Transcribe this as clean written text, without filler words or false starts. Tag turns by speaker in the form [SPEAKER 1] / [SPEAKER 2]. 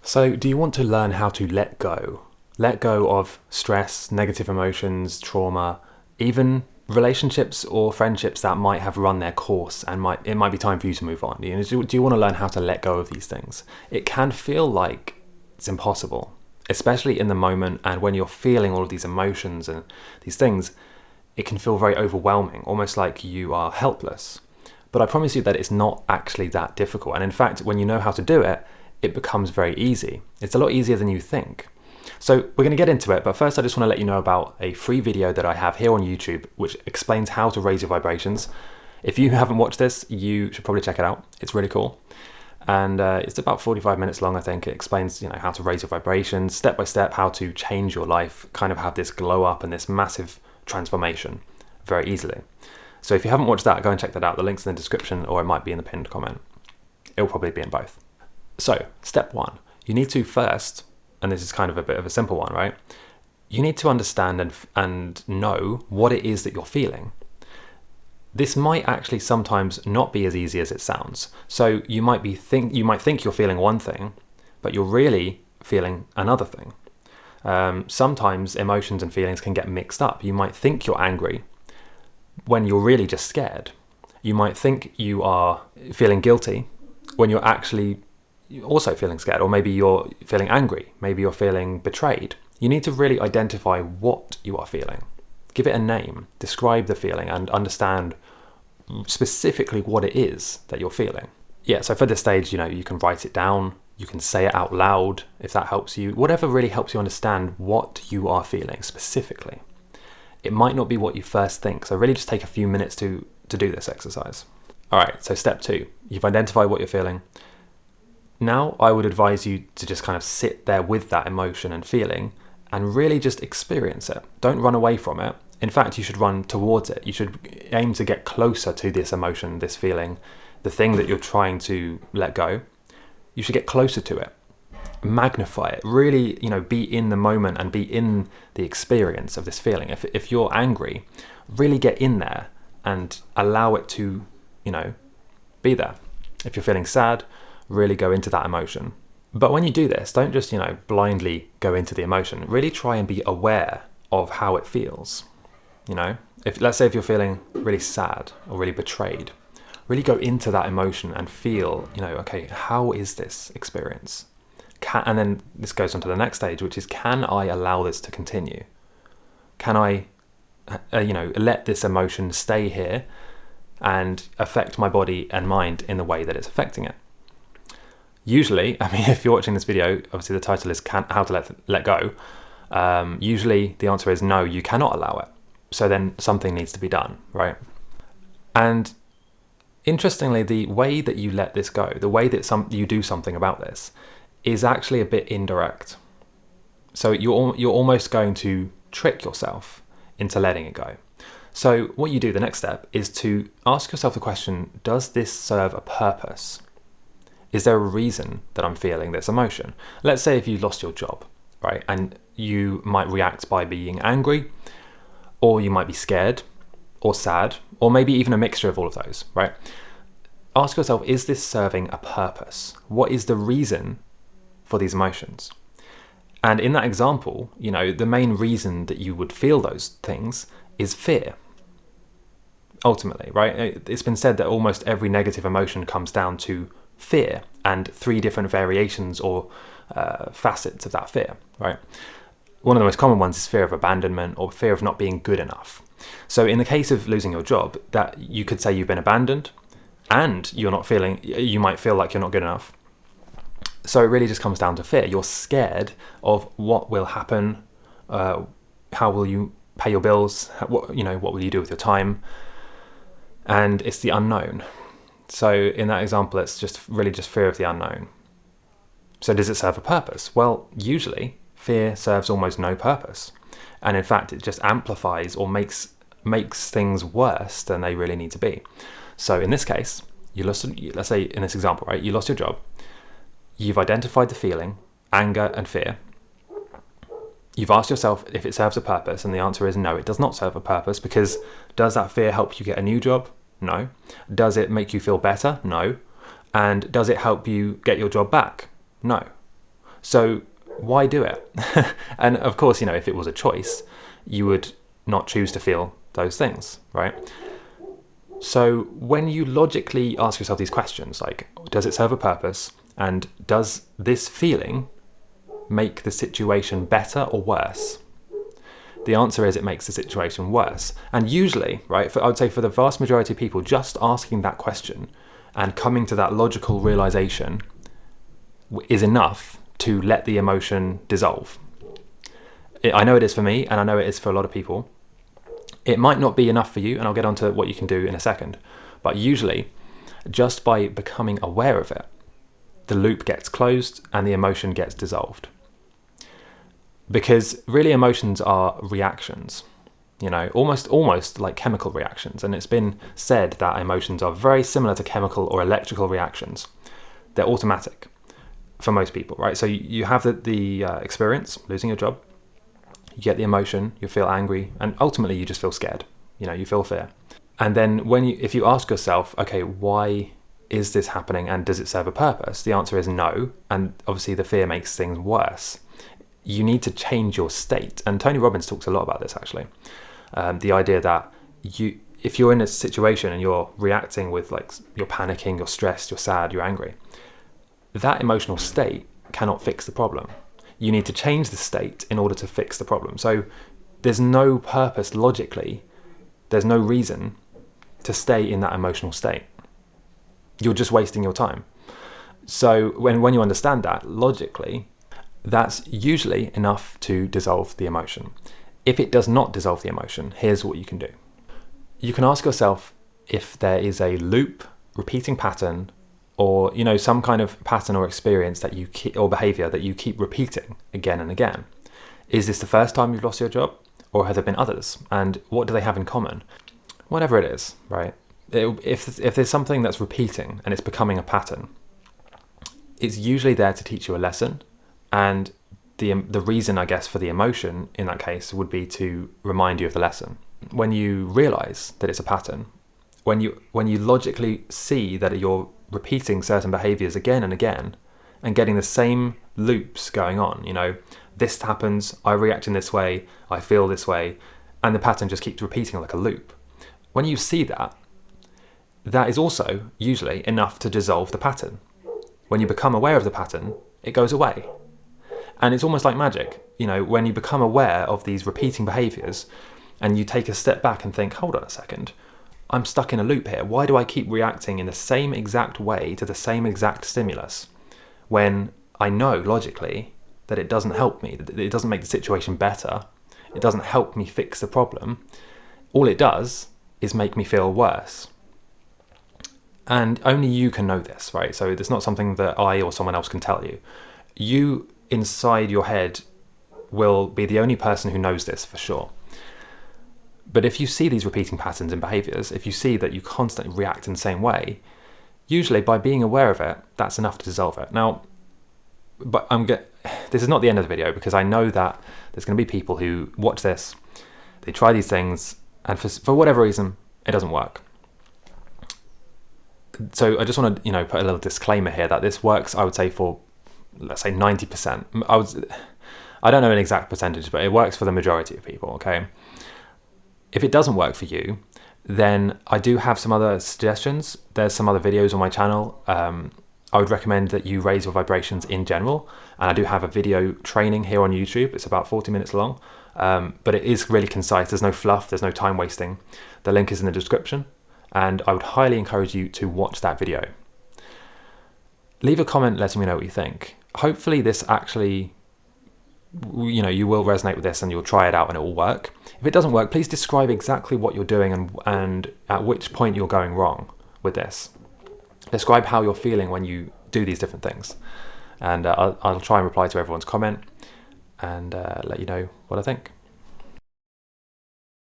[SPEAKER 1] So, do you want to learn how to let go? Let go of stress, negative emotions, trauma, even relationships or friendships that might have run their course and it might be time for you to move on. Do you want to learn how to let go of these things? It can feel like it's impossible, especially in the moment and when you're feeling all of these emotions and these things. It can feel very overwhelming, almost like you are helpless. But I promise you that it's not actually that difficult. And in fact, when you know how to do it, it becomes very easy. It's a lot easier than you think. So we're going to get into it, but first I just want to let you know about a free video that I have here on YouTube, which explains how to raise your vibrations. If you haven't watched this, you should probably check it out. It's really cool. And it's about 45 minutes long, I think. It explains, how to raise your vibrations, step by step, how to change your life, kind of have this glow up and this massive transformation very easily. So if you haven't watched that, go and check that out. The link's in the description, or it might be in the pinned comment. It'll probably be in both. So, step one, you need to first, and this is kind of a bit of a simple one, right? You need to understand and know what it is that you're feeling. This might actually sometimes not be as easy as it sounds. So you might think you're feeling one thing, but you're really feeling another thing. Sometimes emotions and feelings can get mixed up. You might think you're angry when you're really just scared. You might think you are feeling guilty when you're actually also feeling scared, or maybe you're feeling angry, maybe you're feeling betrayed. You need to really identify what you are feeling. Give it a name, describe the feeling, and understand specifically what it is that you're feeling. Yeah, so for this stage, you can write it down, you can say it out loud if that helps you, whatever really helps you understand what you are feeling specifically. It might not be what you first think, so really just take a few minutes to do this exercise. All right, so step two, you've identified what you're feeling. Now, I would advise you to just kind of sit there with that emotion and feeling and really just experience it. Don't run away from it. In fact, you should run towards it. You should aim to get closer to this emotion, this feeling, the thing that you're trying to let go. You should get closer to it. Magnify it. Really, be in the moment and be in the experience of this feeling. If you're angry, really get in there and allow it to, be there. If you're feeling sad, really go into that emotion. But when you do this, don't just, blindly go into the emotion. Really try and be aware of how it feels. Let's say if you're feeling really sad or really betrayed, really go into that emotion and feel, okay, how is this experience? And then this goes on to the next stage, which is, can I allow this to continue? Can I, let this emotion stay here and affect my body and mind in the way that it's affecting it? Usually, if you're watching this video, obviously the title is How to Let Go. Usually the answer is no, you cannot allow it. So then something needs to be done, right? And interestingly, the way that you let this go, the way that you do something about this, is actually a bit indirect. So you're almost going to trick yourself into letting it go. So what you do, the next step, is to ask yourself the question, does this serve a purpose? Is there a reason that I'm feeling this emotion? Let's say if you lost your job, right? And you might react by being angry, or you might be scared, or sad, or maybe even a mixture of all of those, right? Ask yourself, is this serving a purpose? What is the reason for these emotions? And in that example, the main reason that you would feel those things is fear. Ultimately, right? It's been said that almost every negative emotion comes down to fear and 3 different variations or facets of that fear, right? One of the most common ones is fear of abandonment or fear of not being good enough. So in the case of losing your job, that you could say you've been abandoned and you might feel like you're not good enough. So it really just comes down to fear. You're scared of what will happen, how will you pay your bills, what will you do with your time, and it's the unknown. So in that example, it's just fear of the unknown. So does it serve a purpose? Well, usually fear serves almost no purpose. And in fact, it just amplifies or makes things worse than they really need to be. So in this case, let's say in this example, right, you lost your job. You've identified the feeling, anger and fear. You've asked yourself if it serves a purpose, and the answer is no, it does not serve a purpose, because does that fear help you get a new job? No. Does it make you feel better? No. And does it help you get your job back? No. So why do it? And of course, if it was a choice, you would not choose to feel those things, right? So when you logically ask yourself these questions, like, does it serve a purpose? And does this feeling make the situation better or worse? The answer is it makes the situation worse. And usually, right, I would say for the vast majority of people, just asking that question and coming to that logical realization is enough to let the emotion dissolve. I know it is for me, and I know it is for a lot of people. It might not be enough for you, and I'll get onto what you can do in a second. But usually, just by becoming aware of it, the loop gets closed and the emotion gets dissolved. Because really emotions are reactions, almost like chemical reactions. And it's been said that emotions are very similar to chemical or electrical reactions. They're automatic for most people, right? So you have the experience, losing your job, you get the emotion, you feel angry, and ultimately you just feel scared. You feel fear. And then if you ask yourself, okay, why is this happening and does it serve a purpose? The answer is no. And obviously the fear makes things worse. You need to change your state. And Tony Robbins talks a lot about this, actually. The idea that if you're in a situation and you're reacting with, like, you're panicking, you're stressed, you're sad, you're angry, that emotional state cannot fix the problem. You need to change the state in order to fix the problem. So there's no purpose logically, there's no reason to stay in that emotional state. You're just wasting your time. So when you understand that logically, that's usually enough to dissolve the emotion. If it does not dissolve the emotion, here's what you can do. You can ask yourself if there is a loop, repeating pattern, or some kind of pattern or experience that or behavior that you keep repeating again and again. Is this the first time you've lost your job, or have there been others? And what do they have in common? Whatever it is, right? If there's something that's repeating and it's becoming a pattern, it's usually there to teach you a lesson. And the reason, I guess, for the emotion in that case would be to remind you of the lesson. When you realize that it's a pattern, when you logically see that you're repeating certain behaviors again and again and getting the same loops going on, this happens, I react in this way, I feel this way, and the pattern just keeps repeating like a loop. When you see that, that is also usually enough to dissolve the pattern. When you become aware of the pattern, it goes away. And it's almost like magic, when you become aware of these repeating behaviors and you take a step back and think, hold on a second, I'm stuck in a loop here. Why do I keep reacting in the same exact way to the same exact stimulus when I know logically that it doesn't help me, that it doesn't make the situation better, it doesn't help me fix the problem. All it does is make me feel worse. And only you can know this, right? So it's not something that I or someone else can tell you. You, inside your head, will be the only person who knows this for sure. But if you see these repeating patterns and behaviors, if you see that you constantly react in the same way, usually by being aware of it, that's enough to dissolve it. Now, but this is not the end of the video, because I know that there's going to be people who watch this, they try these things, and for whatever reason, it doesn't work. So I just want to, put a little disclaimer here that this works, I would say, for, let's say, 90%. I don't know an exact percentage, but it works for the majority of people, okay? If it doesn't work for you, then I do have some other suggestions. There's some other videos on my channel. I would recommend that you raise your vibrations in general. And I do have a video training here on YouTube. It's about 40 minutes long, but it is really concise. There's no fluff, there's no time wasting. The link is in the description. And I would highly encourage you to watch that video. Leave a comment letting me know what you think. Hopefully this actually, you will resonate with this and you'll try it out and it will work. If it doesn't work, please describe exactly what you're doing and at which point you're going wrong with this. Describe how you're feeling when you do these different things. And I'll try and reply to everyone's comment and let you know what I think.